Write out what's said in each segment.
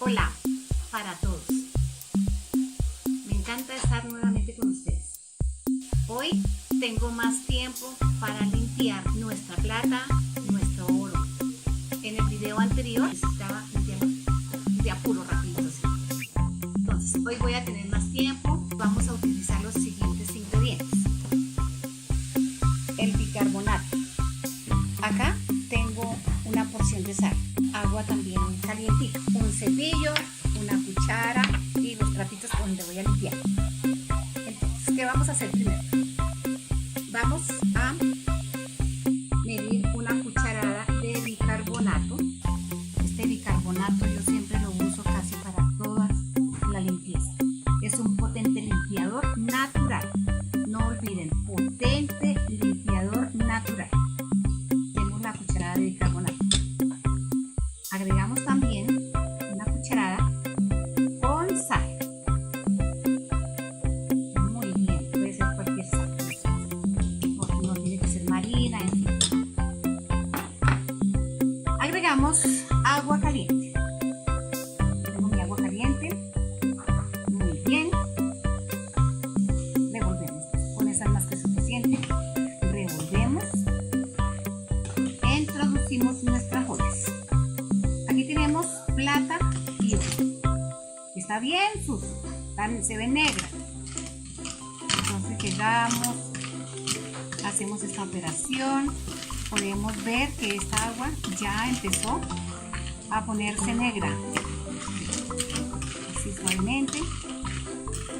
Hola para todos. Me encanta estar nuevamente con ustedes. Hoy tengo más tiempo para limpiar nuestra plata, nuestro oro. En el video anterior necesitaba limpiarlo de apuro rapidito. Entonces, hoy voy a tener más tiempo. Vamos a utilizar los siguientes ingredientes. El bicarbonato. Acá tengo una porción de sal, agua también calientita, un cepillo, una cuchara y los trapitos donde voy a limpiar. Entonces, ¿qué vamos a hacer primero? Vamos a medir una cucharada de bicarbonato. Este bicarbonato yo siempre lo uso casi para toda la limpieza. Es un potente limpiador natural. No olviden, potente limpiador natural. Tengo una cucharada de bicarbonato. Agregamos también una cucharada con sal. Muy bien, puede ser cualquier sal. No tiene que ser marina, en fin. Agregamos agua caliente. Tengo mi agua caliente. Muy bien. Revolvemos. Con esa es más que suficiente. Revolvemos. Introducimos nuestras joyas. Aquí tenemos plata y oro. Está bien sucio, se ve negra. Entonces llegamos, hacemos esta operación. Podemos ver que esta agua ya empezó a ponerse negra. Así suavemente.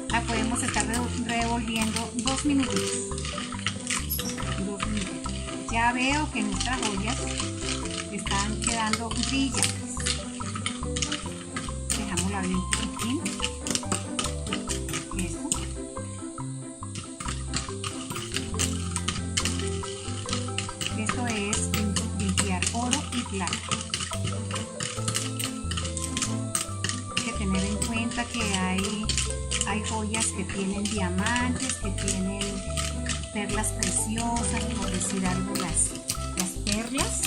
La podemos estar revolviendo 2 minutos. 2 minutos. Ya veo que nuestras joyas están quedando brillantes. Dejámosla bien un poquitín. Eso. Esto es limpiar oro y plata. Hay que tener en cuenta que hay joyas que tienen diamantes, que tienen perlas preciosas, por decir algo, las perlas.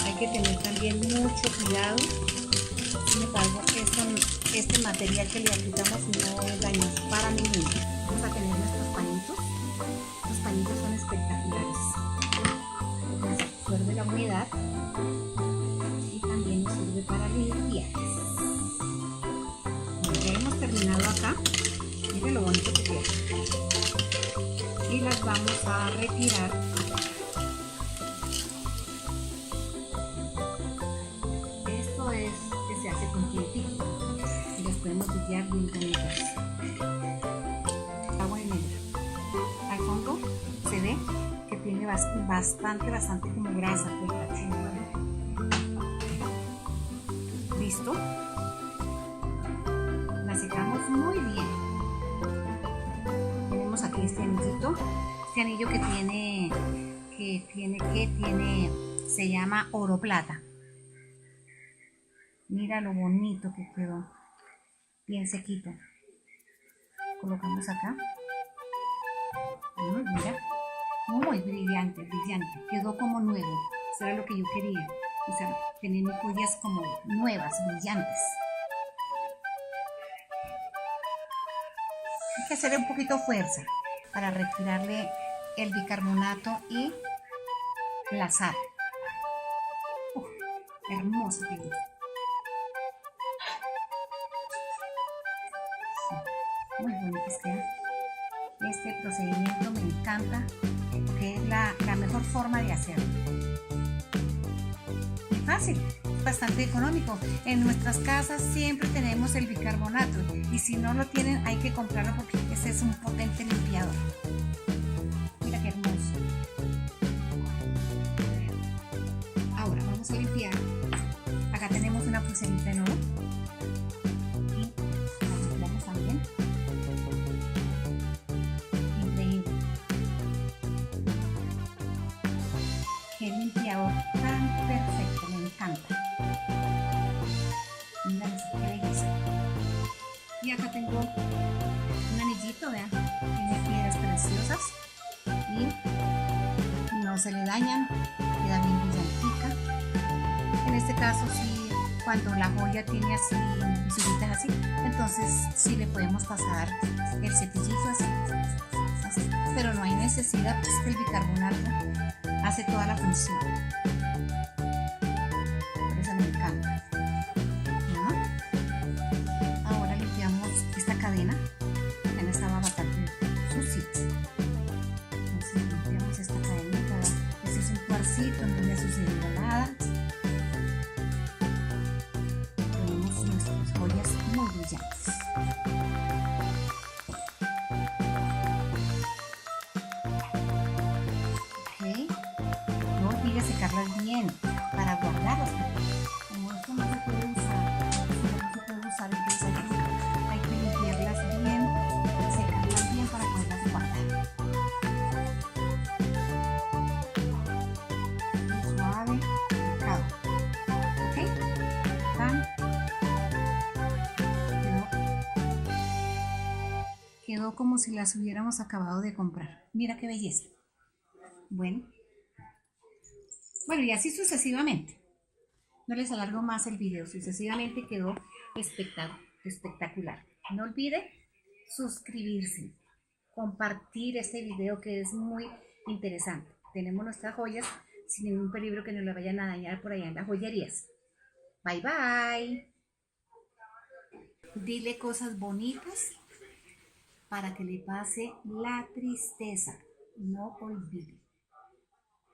Hay que tener también mucho cuidado. Sin embargo, este material que le aplicamos no es dañoso para ninguno. Vamos a tener nuestros pañitos. Los pañitos son espectaculares. Entonces, absorbe la humedad y también nos sirve para limpiar. Ya hemos terminado acá. Miren lo bonito que queda. Y las vamos a retirar. Esto es que se hace con tiempito y las podemos limpiar bien bonitas. Agua de negra. Al fondo se ve que tiene bastante como grasa. Listo. La secamos muy bien. Tenemos aquí este anillito. Este anillo que tiene, se llama oro plata. Mira lo bonito que quedó, bien sequito. Colocamos acá. Mira, muy brillante, quedó como nuevo. Eso era lo que yo quería, o sea, tener mis joyas como nuevas, brillantes. Hay que hacerle un poquito fuerza para retirarle el bicarbonato y la sal. Hermoso que es. Muy bonitas quedan. Este procedimiento me encanta porque es la mejor forma de hacerlo. Muy fácil, bastante económico. En nuestras casas siempre tenemos el bicarbonato y si no lo tienen hay que comprarlo porque ese es un potente limpiador. Mira qué hermoso. Ahora vamos a limpiar. Acá tenemos una pulserita de oro. Qué limpiador tan perfecto, me encanta. Mira qué belleza. Y acá tengo un anillito, vean, tiene piedras preciosas y no se le dañan, queda bien brillantica. En este caso sí cuando la joya tiene así, fisuras así, entonces sí le podemos pasar el cepillito así, así. Pero no hay necesidad, pues que el bicarbonato hace toda la función. Por eso me encanta, ¿no? Ahora limpiamos esta cadena, ya no estaba bastante sucia. Entonces limpiamos esta cadenita. Este es un cuarcito, no le ha sucedido nada. Tenemos nuestras joyas muy brillantes. No olvides secarlas bien para guardarlas. Como esto no se puede usar, entonces hay que limpiarlas bien, secarlas bien para poderlas guardar. Suave, delicado. ¿Ok? ¿Tan? Quedó como si las hubiéramos acabado de comprar. Mira qué belleza. Bueno, y así sucesivamente. No les alargo más el video, sucesivamente quedó espectacular. No olvide suscribirse, compartir este video que es muy interesante. Tenemos nuestras joyas sin ningún peligro que nos la vayan a dañar por allá en las joyerías. Bye bye. Dile cosas bonitas para que le pase la tristeza. No olvide.